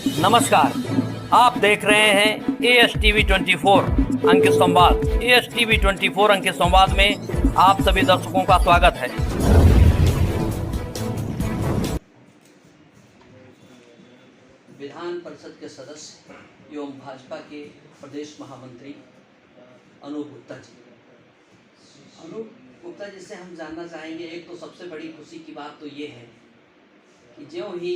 नमस्कार, आप देख रहे हैं ASTV 24 अंक संवाद। ASTV 24 अंक संवाद में आप सभी दर्शकों का स्वागत है। विधान परिषद के सदस्य एवं भाजपा के प्रदेश महामंत्री अनूप गुप्ता जी। अनूप गुप्ता जी से हम जानना चाहेंगे, एक तो सबसे बड़ी खुशी की बात तो ये है कि ज्यों ही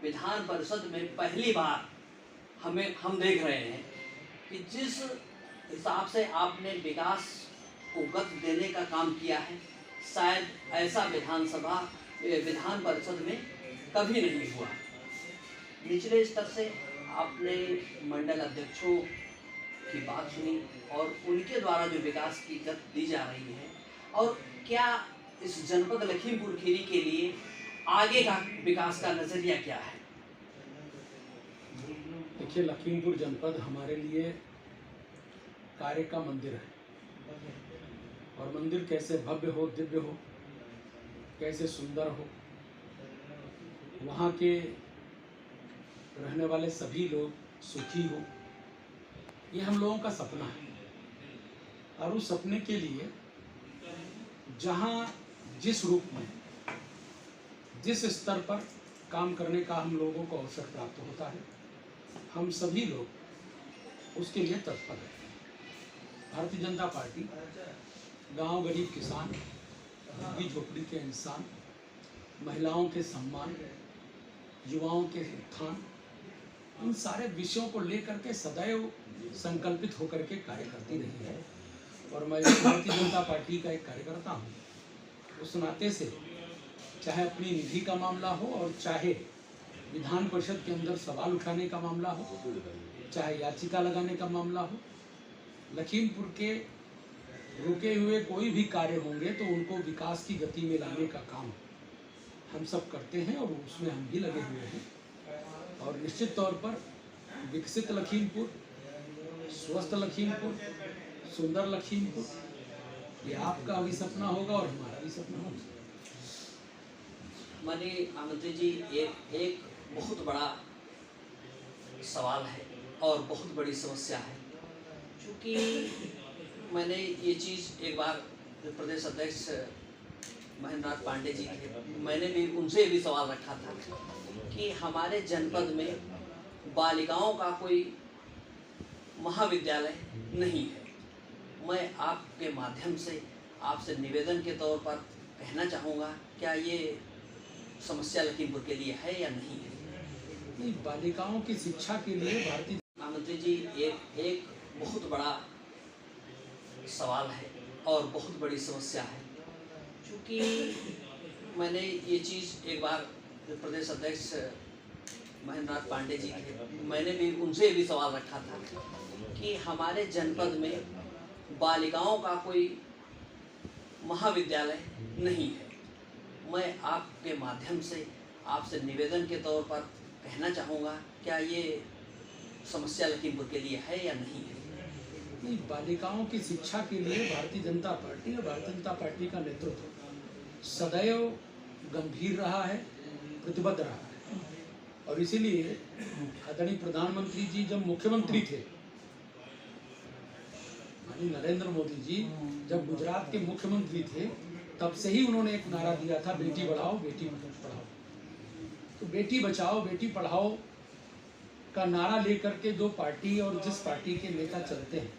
विधान परिषद में पहली बार हम देख रहे हैं कि जिस हिसाब से आपने विकास को गति देने का काम किया है, शायद ऐसा विधान परिषद में कभी नहीं हुआ। निचले स्तर से आपने मंडल अध्यक्षों की बात सुनी और उनके द्वारा जो विकास की गति दी जा रही है, और क्या इस जनपद लखीमपुर खीरी के लिए आगे का विकास का नजरिया क्या है? देखिए, लखीमपुर जनपद हमारे लिए कार्य का मंदिर है, और मंदिर कैसे भव्य हो, दिव्य हो, कैसे सुंदर हो, वहाँ के रहने वाले सभी लोग सुखी हो, ये हम लोगों का सपना है। और उस सपने के लिए जहाँ जिस रूप में, जिस स्तर पर काम करने का हम लोगों को अवसर प्राप्त होता है, हम सभी लोग उसके लिए तत्पर हैं। भारतीय जनता पार्टी गांव, गरीब किसान, झुग्गी झोपड़ी के इंसान, महिलाओं के सम्मान, युवाओं के उत्थान, इन सारे विषयों को लेकर के सदैव संकल्पित होकर के कार्य करती रही है। और मैं भारतीय जनता पार्टी का एक कार्यकर्ता हूँ। उस नाते से चाहे अपनी निधि का मामला हो, और चाहे विधान परिषद के अंदर सवाल उठाने का मामला हो, चाहे याचिका लगाने का मामला हो, लखीमपुर के रुके हुए कोई भी कार्य होंगे तो उनको विकास की गति में लाने का काम हम सब करते हैं, और उसमें हम भी लगे हुए हैं। और निश्चित तौर पर विकसित लखीमपुर, स्वस्थ लखीमपुर, सुंदर लखीमपुर, ये आपका भी सपना होगा और हमारा भी सपना होगा। माननीय मंत्री जी, एक बहुत बड़ा सवाल है और बहुत बड़ी समस्या है, क्योंकि मैंने ये चीज़ एक बार जो प्रदेश अध्यक्ष महेंद्रनाथ पांडे जी थे, मैंने भी उनसे भी सवाल रखा था कि हमारे जनपद में बालिकाओं का कोई महाविद्यालय नहीं है। मैं आपके माध्यम से आपसे निवेदन के तौर पर कहना चाहूँगा, क्या ये समस्या लखीमपुर के लिए है या नहीं है? नहीं, बालिकाओं की शिक्षा के लिए भारतीय मंत्री जी, एक बहुत बड़ा सवाल है और बहुत बड़ी समस्या है, क्योंकि मैंने ये चीज़ एक बार जो प्रदेश अध्यक्ष महेंद्रनाथ पांडे जी थे, मैंने भी उनसे भी सवाल रखा था कि हमारे जनपद में बालिकाओं का कोई महाविद्यालय नहीं है। मैं आपके माध्यम से आपसे निवेदन के तौर पर कहना चाहूँगा, क्या ये समस्या लखीमपुर के लिए है या नहीं है? नहीं, बालिकाओं की शिक्षा के लिए भारतीय जनता पार्टी और भारतीय जनता पार्टी का नेतृत्व सदैव गंभीर रहा है, प्रतिबद्ध रहा है। और इसीलिए आदरणीय प्रधानमंत्री जी जब मुख्यमंत्री थे, माननीय नरेंद्र मोदी जी जब गुजरात के मुख्यमंत्री थे, तब से ही उन्होंने एक नारा दिया था, बेटी बढ़ाओ बेटी पढ़ाओ। तो बेटी बचाओ बेटी पढ़ाओ का नारा लेकर के जो पार्टी और जिस पार्टी के नेता चलते हैं,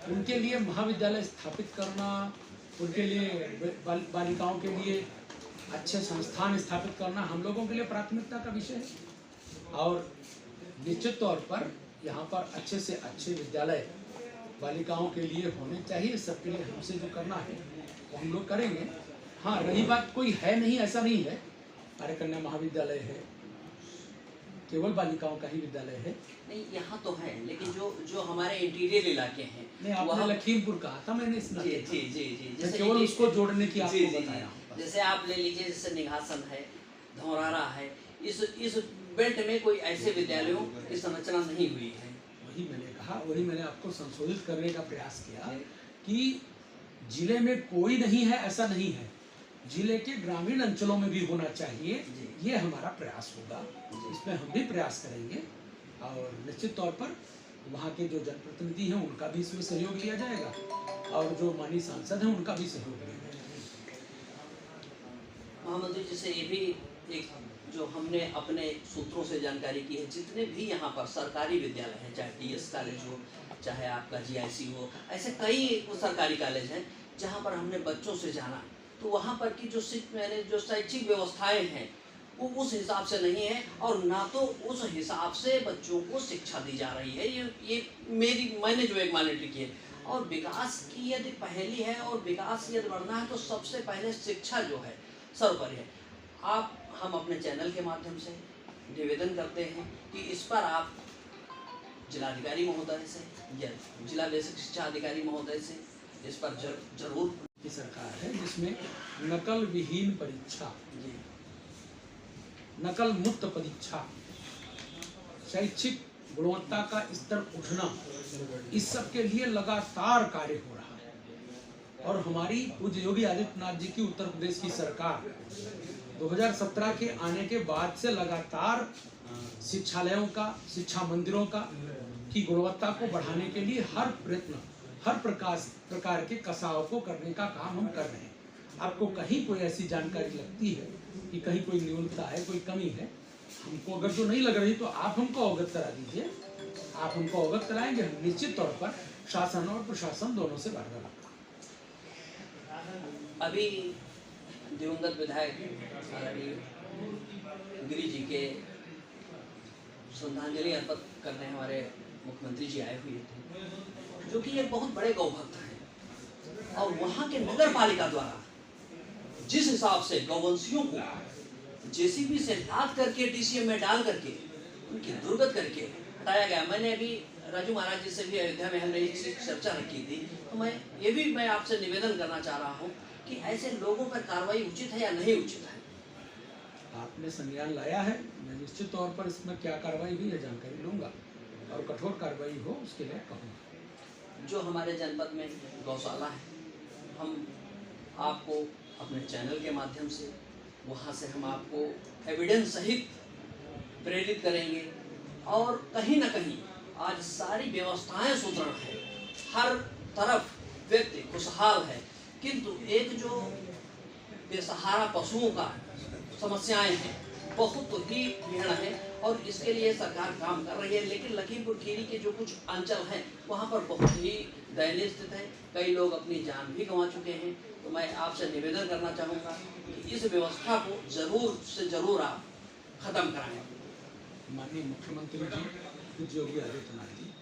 उनके लिए महाविद्यालय स्थापित करना, उनके लिए बालिकाओं के लिए अच्छे संस्थान स्थापित करना हम लोगों के लिए प्राथमिकता का विषय है। और निश्चित तौर पर यहाँ पर अच्छे से अच्छे विद्यालय बालिकाओं के लिए होने चाहिए। सबके लिए हमसे जो करना है वो हम लोग करेंगे। हाँ, रही बात कोई है नहीं, ऐसा नहीं है, आर्य कन्या महाविद्यालय है, केवल बालिकाओं का ही विद्यालय है। नहीं, यहाँ तो है, लेकिन जो हमारे इंटीरियर इलाके हैं, नहीं, आपने लखीमपुर कहा था, मैंने इस जी जी जी जी, जैसे केवल उसको जोड़ने की आपको बताया। जैसे आप ले लीजिए, जैसे निघासन है, धौरारा है, इस बेल्ट में कोई ऐसे विद्यालयों की संरचना नहीं हुई है। वही मैंने कहा, वही मैंने आपको संशोधित करने का प्रयास किया कि जिले में कोई नहीं है ऐसा नहीं है, जिले के ग्रामीण अंचलों में भी होना चाहिए। जी। ये हमारा प्रयास होगा, इसमें हम भी प्रयास करेंगे और निश्चित तौर पर वहाँ के जो जनप्रतिनिधि हैं उनका भी इसमें सहयोग लिया जाएगा और जो माननीय सांसद हैं उनका भी सहयोग लिया जाएगा। महामंत्री जी से ये भी एक जो हमने अपने सूत्रों से जानकारी की है, जितने भी यहाँ पर सरकारी विद्यालय हैं, चाहे टीएस कॉलेज हो, चाहे आपका जीआईसी हो, ऐसे कई सरकारी कॉलेज हैं जहाँ पर हमने बच्चों से जाना, तो वहाँ पर की जो शैक्षिक व्यवस्थाएं हैं वो उस हिसाब से नहीं है और ना तो उस हिसाब से बच्चों को शिक्षा दी जा रही है। ये मैंने जो एक मॉनिटरिंग की है। और विकास की यदि पहली है और विकास यदि बढ़ना है तो सबसे पहले शिक्षा जो है सर्वोपरि है। हम अपने चैनल के माध्यम से निवेदन करते हैं कि इस पर आप जिलाधिकारी महोदय से या जिला बेसिक शिक्षा अधिकारी महोदय से इस पर जरूर की सरकार है जिसमें नकल विहीन परीक्षा, नकल मुक्त परीक्षा, शैक्षिक गुणवत्ता का स्तर उठना, इस सब के लिए लगातार कार्य हो रहा है। और हमारी पूज्य योगी आदित्यनाथ जी की उत्तर प्रदेश की सरकार 2017 के आने के बाद से लगातार शिक्षालयों का, शिक्षा मंदिरों का की गुणवत्ता को बढ़ाने के लिए हर प्रयत्न, हर प्रकार के कसाव को करने का काम हम कर रहे हैं। आपको कहीं कोई ऐसी जानकारी लगती है कि कहीं कोई न्यूनता है, कोई कमी है, हमको अगर जो नहीं लग रही तो आप हमको अवगत करा दीजिए। आप हमको अवगत कराएंगे, हम निश्चित तौर पर शासन और प्रशासन दोनों से वार्तालाप। अभी दिवंगत विधायक गिरी जी के श्रद्धांजलि अर्पित करने हमारे मुख्यमंत्री जी आए हुए थे, जो कि एक बहुत बड़े गौभक्त हैं। और वहाँ के नगर पालिका द्वारा जिस हिसाब से गौवंशियों को जेसीबी से लाद करके डीसीएम में डाल करके उनकी दुर्गत करके हटाया गया, मैंने अभी राजू महाराज जी से भी अयोध्या में हमने इस चर्चा रखी थी, तो मैं आपसे निवेदन करना चाह रहा हूँ कि ऐसे लोगों पर कार्रवाई उचित है या नहीं उचित है। आपने संज्ञान लाया है, मैं निश्चित तौर पर इसमें क्या कार्रवाई हुई है जानकारी लूंगा और कठोर कार्रवाई हो उसके लिए कहूँगा। जो हमारे जनपद में गौशाला है, हम आपको अपने चैनल के माध्यम से वहाँ से हम आपको एविडेंस सहित प्रेरित करेंगे और कहीं ना कहीं आज सारी व्यवस्थाएं सुदृढ़ है, हर तरफ व्यक्ति खुशहाल है, किंतु एक जो बेसहारा पशुओं का समस्याएं हैं बहुत ही भीड़ है और इसके लिए सरकार काम कर रही है। लेकिन लखीमपुर खीरी के जो कुछ अंचल हैं वहाँ पर बहुत ही दयनीय स्थिति है, कई लोग अपनी जान भी गंवा चुके हैं। तो मैं आपसे निवेदन करना चाहूँगा कि इस व्यवस्था को जरूर से जरूर आप खत्म कराएं। माननीय मुख्यमंत्री जी पूज्य योगी आदित्यनाथ जी,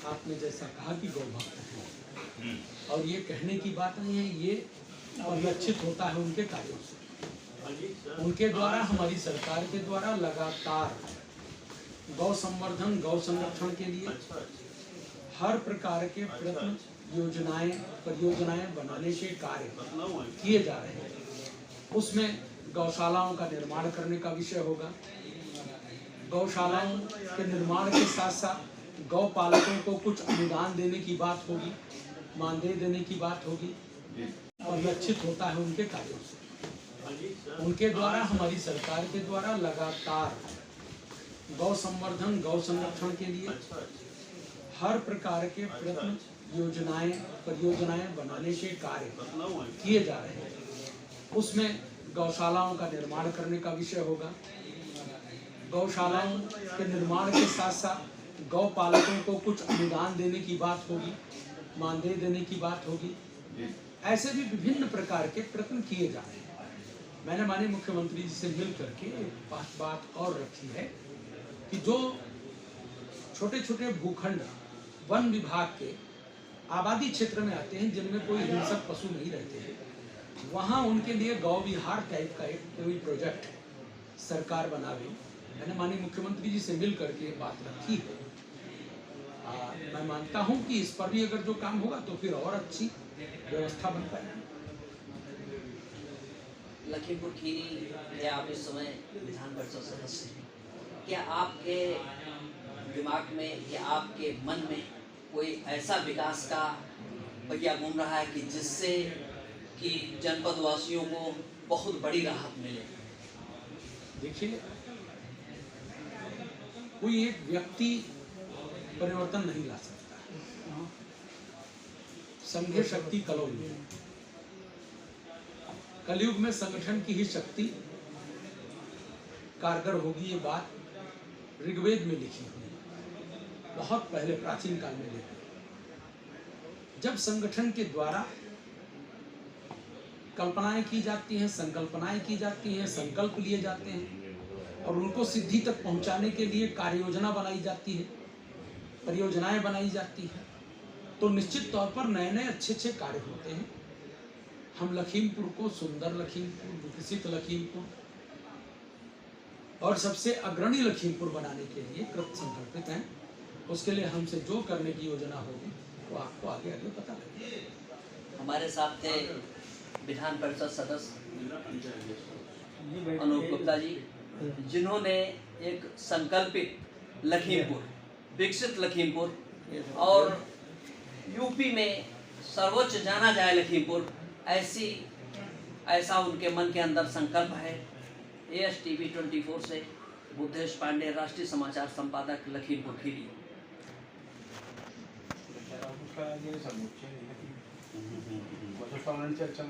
आपने जैसा कहा कि गौभक्त हैं और ये कहने की बात नहीं है, ये परिलक्षित होता है उनके कार्यों से। उनके द्वारा, हमारी सरकार के द्वारा लगातार गौ संवर्धन, गौ संरक्षण के लिए हर प्रकार के प्रयत्न, योजनाएं, परियोजनाएं बनाने के कार्य किए जा रहे हैं। उसमें गौशालाओं का निर्माण करने का विषय होगा। गौशालाओं के निर्माण के साथ साथ गौ पालकों को कुछ अनुदान देने की बात होगी, मानदेय देने की बात होगी और लक्षित होता है उनके कार्यों से। उनके द्वारा, हमारी सरकार के द्वारा लगातार गौ संवर्धन, गौ संरक्षण के लिए हर प्रकार के प्रयत्न, योजनाएं, परियोजनाएं बनाने के कार्य किए जा रहे हैं। उसमें गौशालाओं का निर्माण करने का विषय होगा। गौशालाओं के निर्माण के साथ साथ गौ पालकों को कुछ अनुदान देने की बात होगी, मानदेय देने की बात होगी। ऐसे भी विभिन्न प्रकार के प्रयत्न किए जा रहे हैं। मैंने माननीय मुख्यमंत्री जी से मिल करके एक बात और रखी है कि जो छोटे छोटे भूखंड वन विभाग के आबादी क्षेत्र में आते हैं, जिनमें कोई हिंसक पशु नहीं रहते हैं, वहाँ उनके लिए गौ विहार टाइप का एक कोई प्रोजेक्ट सरकार बनावे। मैंने माननीय मुख्यमंत्री जी से मिल करके बात रखी है। मैं मानता हूँ कि इस पर भी अगर जो काम होगा तो फिर और अच्छी व्यवस्था बन पाएगी। लखीमपुर खीरी या आप इस समय विधान परिषद सदस्य हैं, क्या आपके दिमाग में या आपके मन में कोई ऐसा विकास का पहिया घूम रहा है कि जिससे कि जनपद वासियों को बहुत बड़ी राहत मिले? देखिए, कोई एक व्यक्ति परिवर्तन नहीं ला सकता है। संघीय शक्ति कलयुग, कलयुग में संगठन की ही शक्ति कारगर होगी। ये बात ऋग्वेद में लिखी हुई है, बहुत पहले प्राचीन काल में लिखी। जब संगठन के द्वारा कल्पनाएं की जाती हैं, संकल्पनाएं की जाती हैं, संकल्प लिए जाते हैं और उनको सिद्धि तक पहुंचाने के लिए कार्य योजना बनाई जाती है, परियोजनाएं बनाई जाती हैं, तो निश्चित तौर पर नए नए अच्छे कार्य होते हैं। हम लखीमपुर को सुंदर लखीमपुर, विकसित लखीमपुर और सबसे अग्रणी लखीमपुर बनाने के लिए कृत संकल्पित हैं। उसके लिए हमसे जो करने की योजना होगी वो आपको आगे आगे पता लगेगा। हमारे साथ थे विधान परिषद सदस्य अनूप गुप्ता जी, जिन्होंने एक संकल्पित लखीमपुर, विकसित लखीमपुर और यूपी में सर्वोच्च जाना जाए लखीमपुर, ऐसा उनके मन के अंदर संकल्प है। ASTV 24 से बुद्धेश पांडे, राष्ट्रीय समाचार संपादक, लखीमपुर खीरी। चर्चा